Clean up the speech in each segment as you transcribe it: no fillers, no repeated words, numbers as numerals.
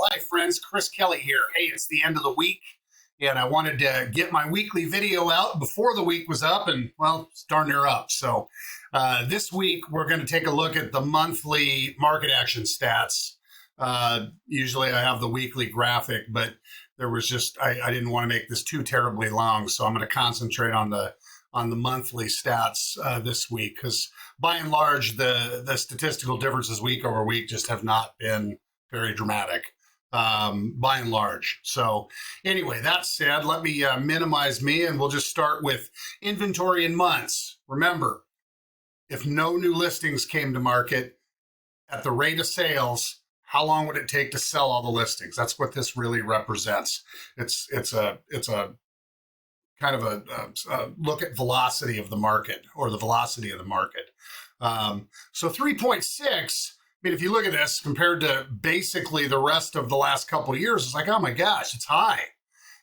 Hi friends, Chris Kelly here. Hey, it's the end of the week, and I wanted to get my weekly video out before the week was up, and well, it's darn near up. So this week, we're going to take a look at the monthly market action stats. Usually I have the weekly graphic, but there was just, I didn't want to make this too terribly long, so I'm going to concentrate on the monthly stats this week, because by and large, the statistical differences week over week just have not been very dramatic, by and large. So anyway, that said, let me minimize me, and we'll just start with inventory in months. Remember, if no new listings came to market at the rate of sales, how long would it take to sell all the listings? That's what this really represents. It's a kind of a look at velocity of the market, or the velocity of the market. So 3.6, I mean, if you look at this compared to basically the rest of the last couple of years, it's like, oh my gosh, it's high.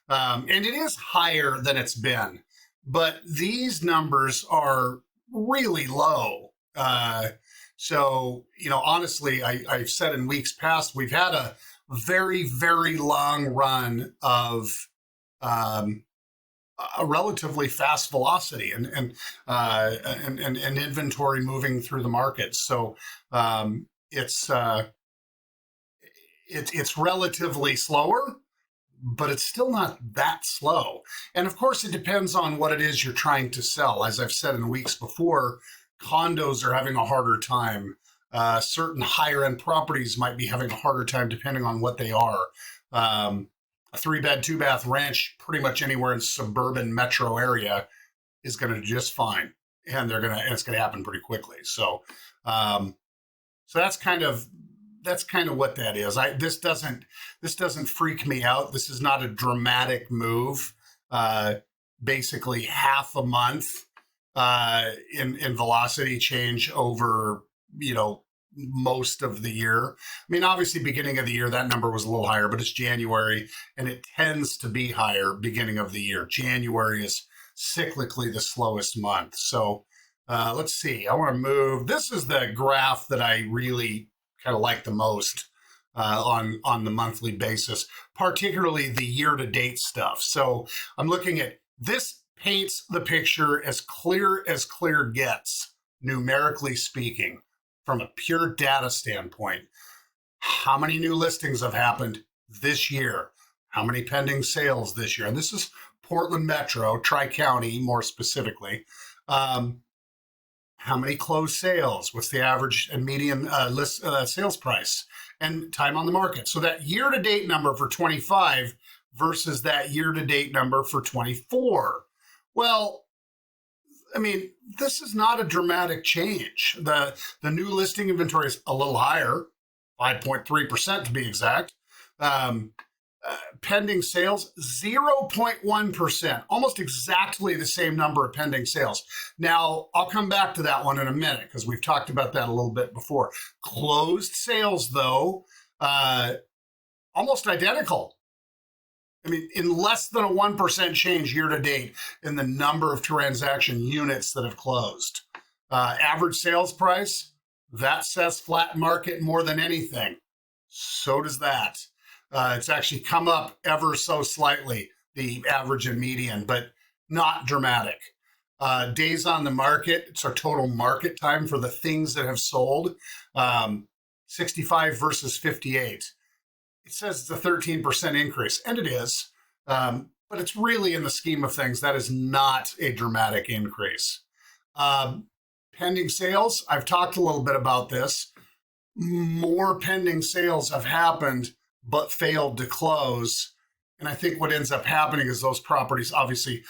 And it is higher than it's been, but these numbers are really low. So, honestly, I've said in weeks past, we've had a very, very long run of a relatively fast velocity and inventory moving through the market. So it's relatively slower, but it's still not that slow. And of course, it depends on what it is you're trying to sell. As I've said in weeks before, condos are having a harder time. Certain higher end properties might be having a harder time depending on what they are. A 3-bed, 2-bath ranch, pretty much anywhere in suburban metro area, is going to do just fine, and it's going to happen pretty quickly. So, so that's kind of what that is. This doesn't freak me out. This is not a dramatic move. Basically, half a month in velocity change over most of the year. I mean, obviously, beginning of the year, that number was a little higher, but it's January, and it tends to be higher beginning of the year. January is cyclically the slowest month. So let's see. I want to move. This is the graph that I really kind of like the most on the monthly basis, particularly the year-to-date stuff. So I'm looking at this. Paints the picture as clear gets, numerically speaking, from a pure data standpoint. How many new listings have happened this year? How many pending sales this year? And this is Portland Metro, Tri-County more specifically. How many closed sales? What's the average and median sales price? And time on the market. So that year-to-date number for 25 versus that year-to-date number for 24. Well, I mean, this is not a dramatic change. The new listing inventory is a little higher, 5.3% to be exact. Pending sales, 0.1%, almost exactly the same number of pending sales. Now, I'll come back to that one in a minute, because we've talked about that a little bit before. Closed sales, though, almost identical. I mean, in less than a 1% change year to date in the number of transaction units that have closed. Average sales price, that says flat market more than anything. So does that. It's actually come up ever so slightly, the average and median, but not dramatic. Days on the market, it's our total market time for the things that have sold, 65 versus 58. It says it's a 13% increase, and it is, but it's really, in the scheme of things, that is not a dramatic increase. Pending sales, I've talked a little bit about this. More pending sales have happened, but failed to close. And I think what ends up happening is those properties, obviously,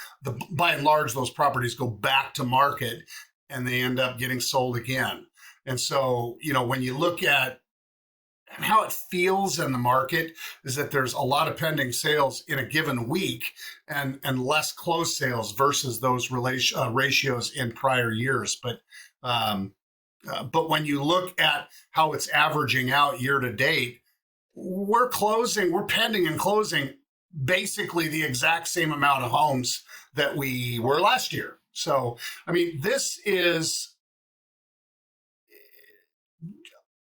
by and large, those properties go back to market, and they end up getting sold again. And so, when you look at how it feels in the market, is that there's a lot of pending sales in a given week and less closed sales versus those ratios in prior years. But when you look at how it's averaging out year to date, we're pending and closing basically the exact same amount of homes that we were last year. So, I mean, this is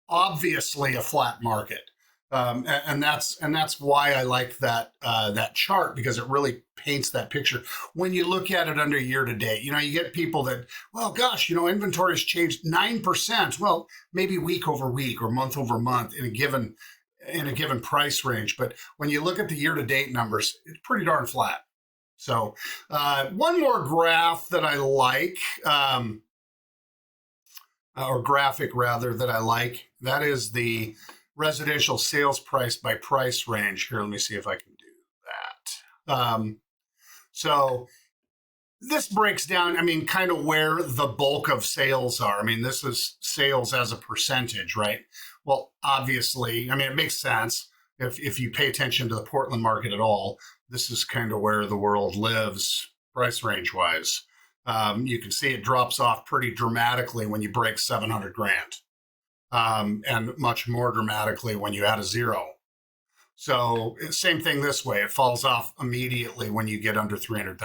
obviously a flat market. And that's why I like that chart, because it really paints that picture. When you look at it under year to date, you get people that, well, gosh, inventory has changed 9%. Well, maybe week over week or month over month in a given price range. But when you look at the year to date numbers, it's pretty darn flat. So one more graph that I like, or graphic rather, that I like, that is the residential sales price by price range. Here, let me see if I can do that. So this breaks down, kind of where the bulk of sales are. This is sales as a percentage, right? Well, obviously, it makes sense if you pay attention to the Portland market at all. This is kind of where the world lives price range wise. You can see it drops off pretty dramatically when you break 700 grand. And much more dramatically when you add a zero. So same thing this way. It falls off immediately when you get under $300,000.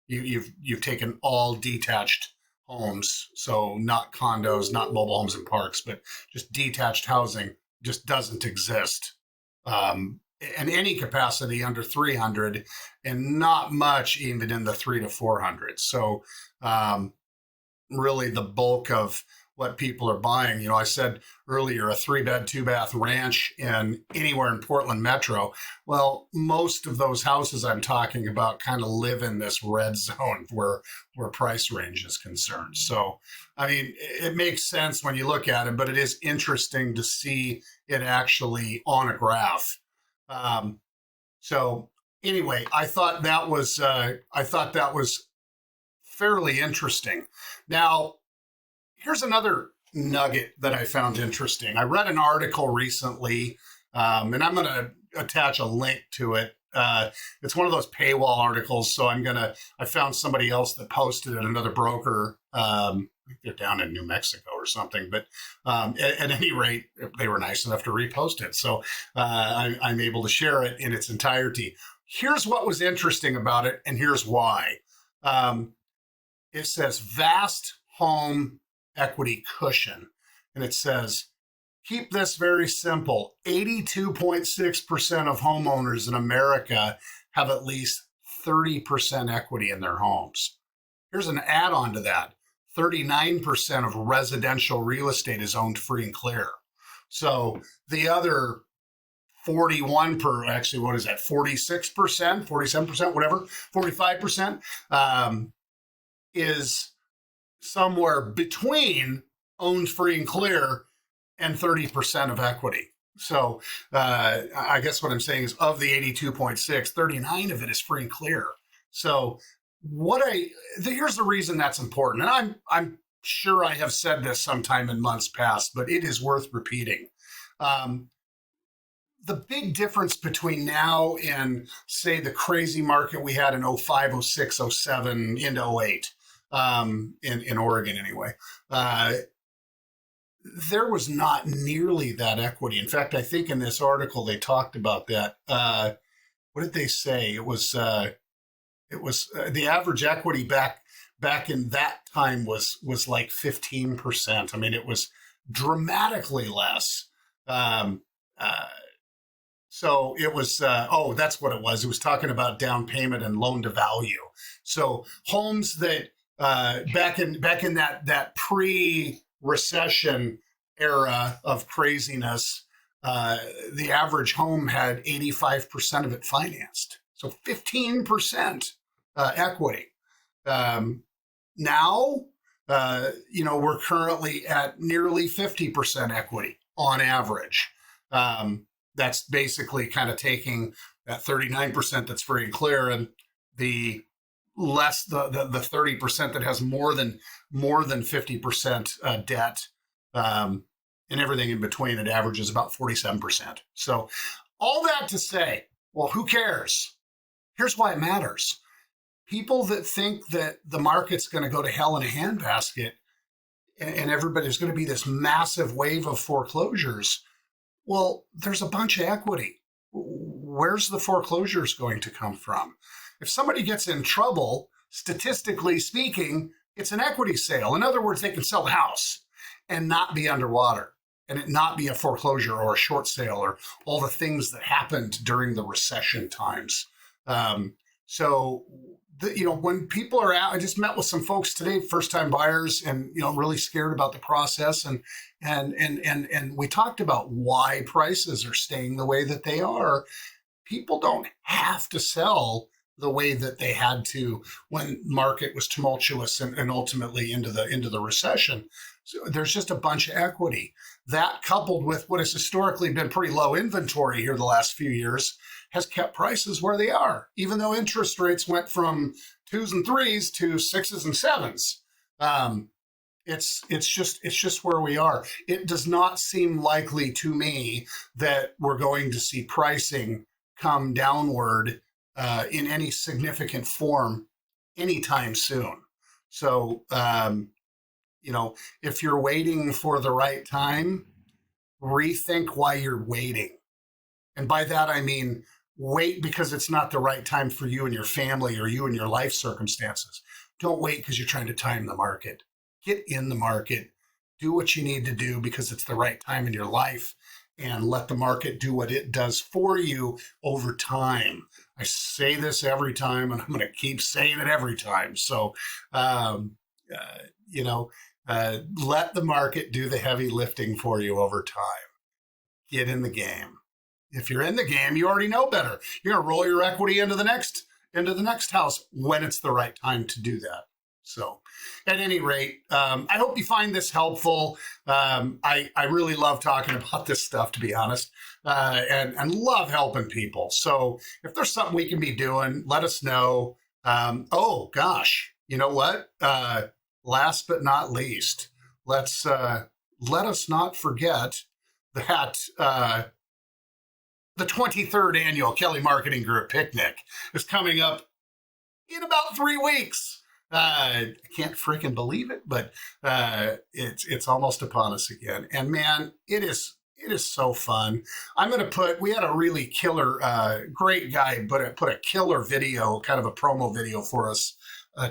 You've taken all detached homes, so not condos, not mobile homes and parks, but just detached housing just doesn't exist in any capacity under 300, and not much even in the 300 to 400. So really the bulk of what people are buying. I said earlier, a 3-bed, 2-bath ranch anywhere in Portland Metro. Well, most of those houses I'm talking about kind of live in this red zone where price range is concerned. So, it makes sense when you look at it, but it is interesting to see it actually on a graph. So anyway, I thought that was fairly interesting. Now, here's another nugget that I found interesting. I read an article recently, and I'm going to attach a link to it. It's one of those paywall articles, so I found somebody else that posted it, another broker. I think they're down in New Mexico or something, but at any rate, they were nice enough to repost it. So I'm able to share it in its entirety. Here's what was interesting about it, and here's why. It says vast home equity cushion. And it says, keep this very simple. 82.6% of homeowners in America have at least 30% equity in their homes. Here's an add-on to that. 39% of residential real estate is owned free and clear. So the other 46%, 47%, whatever, 45% is somewhere between owned free and clear and 30% of equity. So I guess what I'm saying is, of the 82.6, 39 of it is free and clear. So here's the reason that's important. And I'm sure I have said this sometime in months past, but it is worth repeating. The big difference between now and, say, the crazy market we had in 05, 06, 07 into 08, in Oregon anyway, there was not nearly that equity. In fact, I think in this article they talked about that. What did they say? It was the average equity back in that time was like 15%. It was dramatically less. So it was, that's what it was. It was talking about down payment and loan to value. So homes that back in that pre-recession era of craziness, the average home had 85% of it financed. So 15% equity. Now, we're currently at nearly 50% equity on average. That's basically kind of taking that 39% that's free and clear, and the 30% that has more than 50% debt, and everything in between. It averages about 47%. So all that to say, well, who cares? Here's why it matters. People that think that the market's going to go to hell in a handbasket and everybody's going to be this massive wave of foreclosures, well, there's a bunch of equity. Where's the foreclosures going to come from? If somebody gets in trouble, statistically speaking, it's an equity sale. In other words, they can sell the house and not be underwater. and it not be a foreclosure or a short sale or all the things that happened during the recession times. So, when people are out, I just met with some folks today, first time buyers, and really scared about the process, and we talked about why prices are staying the way that they are. People don't have to sell the way that they had to when market was tumultuous and ultimately into the recession. So there's just a bunch of equity. That, coupled with what has historically been pretty low inventory here the last few years, has kept prices where they are, even though interest rates went from 2s and 3s to 6s and 7s. It's just where we are. It does not seem likely to me that we're going to see pricing come downward in any significant form anytime soon. So, if you're waiting for the right time, rethink why you're waiting. And by that, I mean, wait because it's not the right time for you and your family or you and your life circumstances. Don't wait because you're trying to time the market. Get in the market, do what you need to do because it's the right time in your life, and let the market do what it does for you over time. I say this every time, and I'm going to keep saying it every time. So, let the market do the heavy lifting for you over time. Get in the game. If you're in the game, you already know better. You're going to roll your equity into the next house when it's the right time to do that. So, at any rate, I hope you find this helpful. I really love talking about this stuff, to be honest, and love helping people. So, if there's something we can be doing, let us know. Oh gosh, you know what? Last but not least, let us not forget that the 23rd annual Kelly Marketing Group Picnic is coming up in about 3 weeks. I can't freaking believe it, but it's almost upon us again. And man, it is so fun. We had a really killer, great guy, but put a killer video, kind of a promo video for us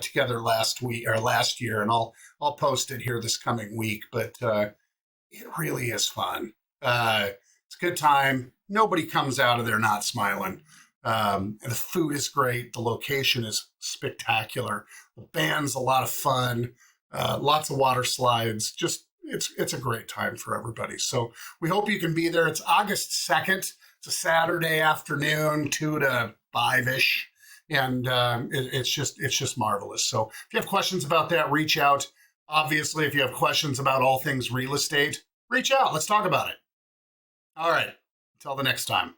together last year, and I'll post it here this coming week. But it really is fun. It's a good time. Nobody comes out of there not smiling. And the food is great. The location is spectacular. The band's a lot of fun. Lots of water slides. Just it's a great time for everybody. So we hope you can be there. It's August 2nd. It's a Saturday afternoon, 2 to 5-ish. And it's just marvelous. So if you have questions about that, reach out. Obviously, if you have questions about all things real estate, reach out. Let's talk about it. All right. Until the next time.